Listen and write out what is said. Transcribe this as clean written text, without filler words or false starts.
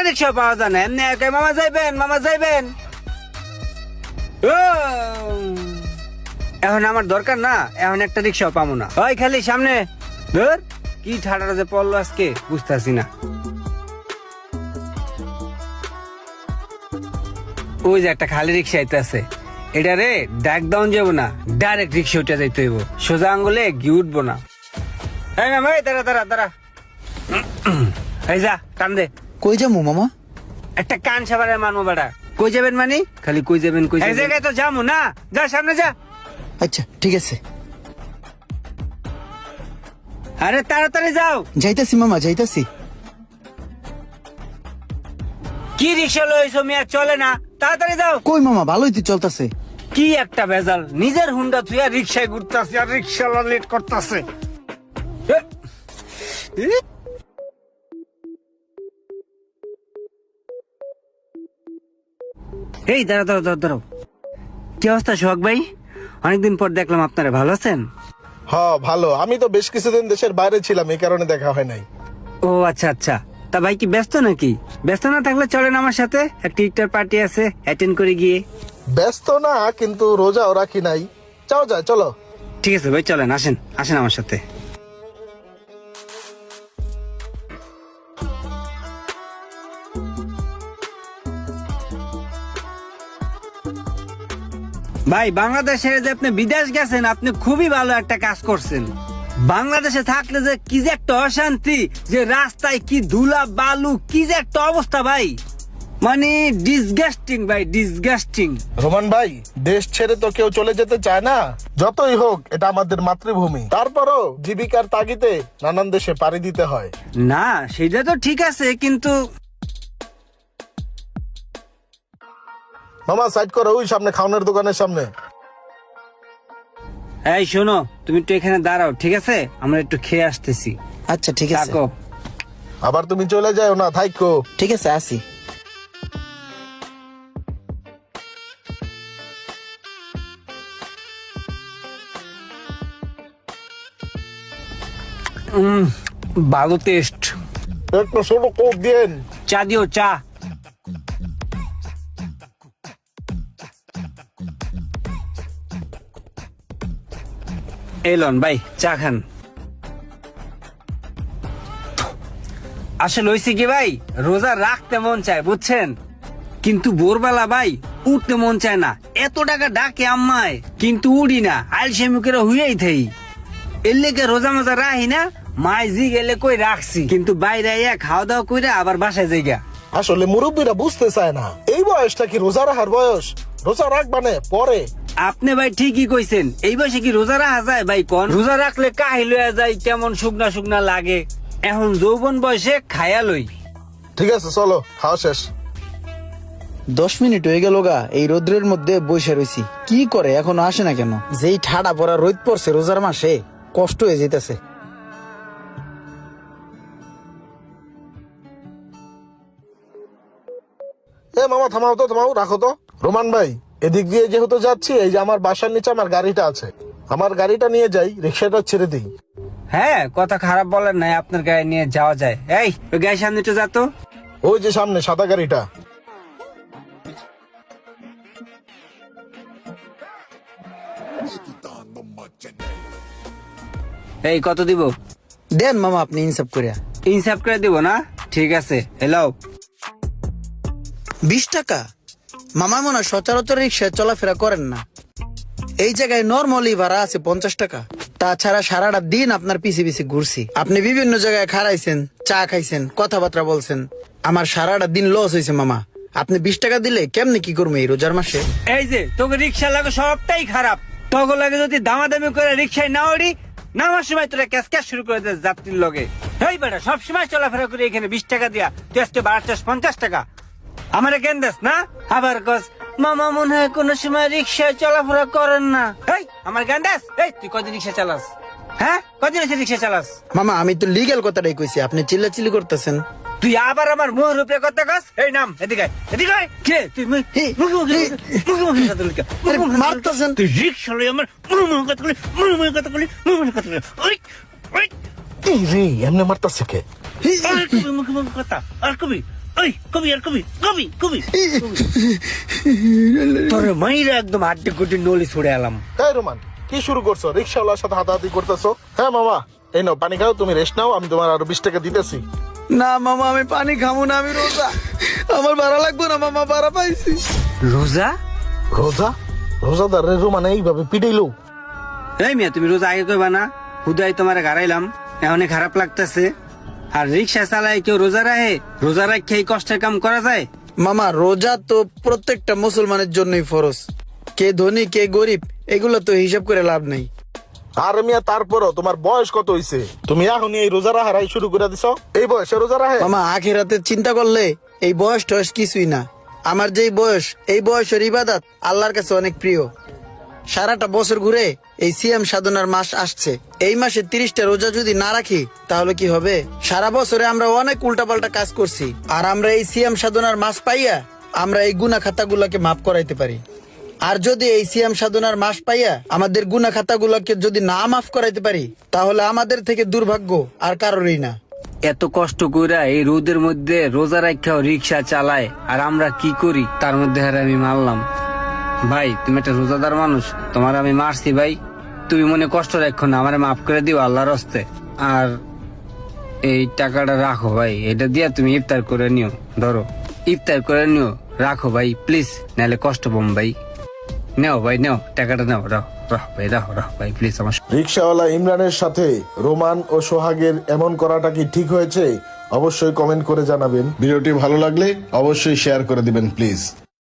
রিক্সা পাওয়া যায় না, এমনি একাই মামা যাইবেন, মামা যাইবেন। ও, এখন আমার দরকার না, এখন একটা রিক্সাও পাবো না। ওই খালি সামনে ধর, কি ঠাডাটা যে পড়লো আজকে বুঝতেছি না। ওই যে একটা খালি রিক্সা আইতেছে, এটা রে ডাক ডাউন যাবো না, ডাইরেক্ট রিক্সা উঠে যাইতে হইব, সোজা আঙ্গুলে গিয়ে উঠবো না। এই মামা, এই দাঁড়া দাঁড়া দাঁড়া, এই যা টান দে। কই যাবো মামা? একটা কান সাবারে মানবো বেড়া। কই যাবেন মানে? খালি কই যাবেন কই যাবেন, এই জায়গায় তো যাবো না, যা সামনে যা। আচ্ছা ঠিক আছে, আরে তাড়াতাড়ি যাও। যাইতাছি মামা, যাইতাছি। কি রিক্সা লইছো মিয়া, চলে না, তাড়াতাড়ি যাও। কই মামা, ভালোই তো চলতেছে। কি একটা ভেজাল, নিজের হুন্ডা তুই আর রিক্সায় ঘুরতাছি আর রিক্সা লেট করতেছে। এই দাঁড়া দাঁড়া দাঁড়া দাঁড়াও। কি অবস্থা সোহাগ ভাই, অনেকদিন পর দেখলাম আপনারা, ভালো আছেন? হ্যাঁ ভালো, আমি তো বেশ কিছুদিন দেশের বাইরে ছিলাম, এই কারণে দেখা হয় নাই। ও আচ্ছা আচ্ছা, তা ভাই কি ব্যস্ত নাকি? ব্যস্ত না থাকলে চলেন আমার সাথে, একটা ইফতার পার্টি আছে, অ্যাটেন্ড করে গিয়ে। ব্যস্ত না, কিন্তু রোজাও রাখি নাই। যাও যায়, চলো। ঠিক আছে ভাই, চলেন, আসেন আসেন আমার সাথে। ভাই বাংলাদেশে যে আপনি বিদেশ গেছেন, আপনি খুবই ভালো একটা কাজ করছেন। বাংলাদেশে থাকলে যে কি যে একটা অশান্তি, যে রাস্তায় কি ধুলা বালু, কি যে একটা অবস্থা ভাই, মানে ডিসগাস্টিং ভাই, ডিসগাস্টিং। রোমান ভাই, দেশ ছেড়ে তো কেউ চলে যেতে চায় না, যতই হোক এটা আমাদের মাতৃভূমি। তারপরও জীবিকার তাগিদে নানান দেশে পাড়ি দিতে হয়। না সেটা তো ঠিক আছে, কিন্তু মামা সাইড করো, ওই সামনে খাওয়ানোর দোকানের সামনে। এই শোনো, তুমি একটু এখানে দাঁড়াও, ঠিক আছে? আমরা একটু খেয়ে আসতেছি। আচ্ছা ঠিক আছে, থাকো। আবার তুমি চলে যাও না, থাইকো। ঠিক আছে, আসি। ভালো টেস্ট। একটু ছোট কোক দিন। চা দিও, চা। এলন ভাই, চা খান। আসলে হয়েছে কি ভাই, রোজা রাখতে মন চায় বুঝছেন, কিন্তু ভোরবেলা ভাই উঠতে মন চায় না। এত টাকা ডাকে আম্মায়, কিন্তু উড়ি না, আলসেমি করে হুইয়াই থাই। এর লেগে রোজা মজা রাহি না, মায় জি গেলে কই রাখছি, কিন্তু বাইরে আইয়া খাওয়া দাওয়া কইরা আবার বাসায় যাইগা। আসলে মুরব্বীরা বুঝতে চায় না, এই বয়সটা কি রোজা রাখার বয়স? রোজা রাখবানে পরে। আপনি ভাই ঠিকই কইছেন, এই বয়সে কি রোজা রাখা যায় ভাই? কোন রোজা রাখলে কাহিল হয়ে যায়, কেমন শুকনা শুকনা লাগে। এখন যৌবন বয়সে খায়া লই। ঠিক আছে চলো, খাওয়া শেষ। 10 মিনিট হয়ে গেল গা, এই রোদ্রের মধ্যে বসে রয়েছি। কি করে এখনো আসে না কেন? যেই ঠাডা পড়া রোদ পড়ছে রোজার মাসে, কষ্ট হয়ে যেতেছে। এ মামা থামাও তো, থামাও, রাখো তো। রোমান ভাই, এদিক দিয়ে যেহেতু যাচ্ছি, এই যে আমার বাসার নিচে আমার গাড়িটা আছে, আমার গাড়িটা নিয়ে যাই, রিক্সাটা ছেড়ে দিই। হ্যাঁ, কথা খারাপ বলেন নাই, আপনার গায়ে নিয়ে যাওয়া যায়। এই ওই গায়ে সামনে তো যাতো। ওই যে সামনে সাদা গাড়িটা। এই কত দিব? দেন মামা, আপনি ইনসাফ করিয়া। ইনসাফ করে দিব না? ঠিক আছে, হ্যালো। 20 টাকা? মামা মনে হয় সচরাচর রিক্সায় চলাফেরা করেন না। এই জায়গায় নর্মালি ভাড়া আছে 50 টাকা। তাছাড়া সারাটা দিন আপনার পিছে পিছে ঘুরছি, আপনি বিভিন্ন জায়গায় খাড়াইছেন, চা খাইছেন, কথাবার্তা বলছেন, আমার সারাটা দিন লস হয়েছে মামা। আপনি 20 টাকা দিলে কেমনে কি করবো এই রোজার মাসে? এই যে তোকে রিক্সা লাগে সবটাই খারাপ, তোকে লাগে যদি দামাদামি করে রিক্সায় না ওড়ি, নামার সময় তোরা ক্যাশ ক্যাশ শুরু করে দে যাত্রীর লগে। এই বেটা সবসময় চলাফেরা করে এখানে 20 টাকা দিয়া তুই আজকে বাড়াচ্ছিস 50 টাকা। আমার কেন দেস না? আবার কস মামা মনে হয় কোন সময় রিক্সায় চলাফেরা করেন না। এই আমার জ্ঞান দেস। এই তুই কদিন রিক্সা চালাস? হ্যাঁ, কদিন এসে রিক্সা চালাস? মামা আমি তো লিগ্যাল কথাটাই কইছি, আপনি চিল্লাচিল্লি করতেছেন। তুই আবার আমার মুখ রূপে কথা কস? এই নাম এদিকে এদিকে আয়। কে তুই? মারতেছেন তুই রিক্সা লই আমার মুখ কথা বলি, মুখ কথা বলি, মুখ কথা বলি। ওই ওই এই রে, এমনি মারতাছে কে? মুখ কথা আর কবি ওই কবি আর কবি কবি কবি তোর মাইরা একদম আড্ডি গুড্ডি নলি ছুড়ে এলাম। এই রোমান, কি শুরু করছো? রিক্সাওয়ালার সাথে হাতাহাতি করতেছো? হ্যাঁ মামা, এই নাও পানি খাও, তুমি রেস্ট নাও, আমি তোমার আরো 20 টাকা দিতেছি। না মামা, আমি পানি খাবো না, আমি রোজা। আমার ভাড়া লাগবে না মামা, ভাড়া পাইছি। রোজা? রোজা? রোজাদার রে রোমান এইভাবে পিটাইলো? এই মিয়া, তুমি রোজা আগে কইবা না? হুদাই তোমার গাড়াইলাম, এখন খারাপ লাগতেছে। আর রিক্সা চালায় কেউ রোজা রাখে? রোজা রাখে এই কষ্টের কাম করা যায়? মামা, রোজা তো প্রত্যেকটা মুসলমানের জন্যই ফরজ। কে ধনী কে গরিব এগুলো তো হিসাব করে লাভ নেই। আর মিয়া তারপরও তোমার বয়স কত হইছে? তুমি এখনই এই রোজা রাহারাই শুরু করে দিছো? এই বয়সে রোজা রাহে? মামা, আখিরাতে চিন্তা করলে এই বয়স টয়স কিছুই না। আমার যেই বয়স, এই বয়সের ইবাদত আল্লাহর কাছে অনেক প্রিয়। সারাটা বছর ঘুরে এই সিয়াম সাধনার মাস আসছে, এই মাসে 30টা রোজা যদি না রাখি তাহলে কি হবে? সারা বছরে আমরা অনেক উল্টাপাল্টা কাজ করছি, আর আমরা এই সিয়াম সাধনার মাস পাইয়া আমরা এই গুনাহ খাতাগুলোকে মাফ করাইতে পারি। আর যদি এই সিয়াম সাধনার মাস পাইয়া আমাদের গুনাহ খাতাগুলোকে যদি না মাফ করাইতে পারি, তাহলে আমাদের থেকে দুর্ভাগ্য আর কারোরই না। এত কষ্ট কইরা এই রোদের মধ্যে রোজা রাখাও রিক্সা চালায়, আর আমরা কি করি তার মধ্যে হারে আমি মারলাম। ভাই, তুমি একটা রোজাদার মানুষ, তোমার আমি মারছি ভাই, তুমি মনে কষ্ট রাখো না, আমারে মাফ করে দিও আল্লাহর হস্তে। আর এই টাকাটা রাখো ভাই, এটা দিয়া তুমি ইফতার করে নিও, ধরো ইফতার করে নিও, রাখো ভাই প্লিজ, নাহলে কষ্ট পাম ভাই। নেও ভাই, নেও টাকাটা, নেও, রাখো ভাই, রাখো ভাই প্লিজ। আমার রিক্সাওয়ালা ইমরানের সাথে রোমান ও সোহাগের এমন করাটা কি ঠিক হয়েছে? অবশ্যই কমেন্ট করে জানাবেন। ভিডিওটি ভালো লাগলে অবশ্যই শেয়ার করে দিবেন প্লিজ।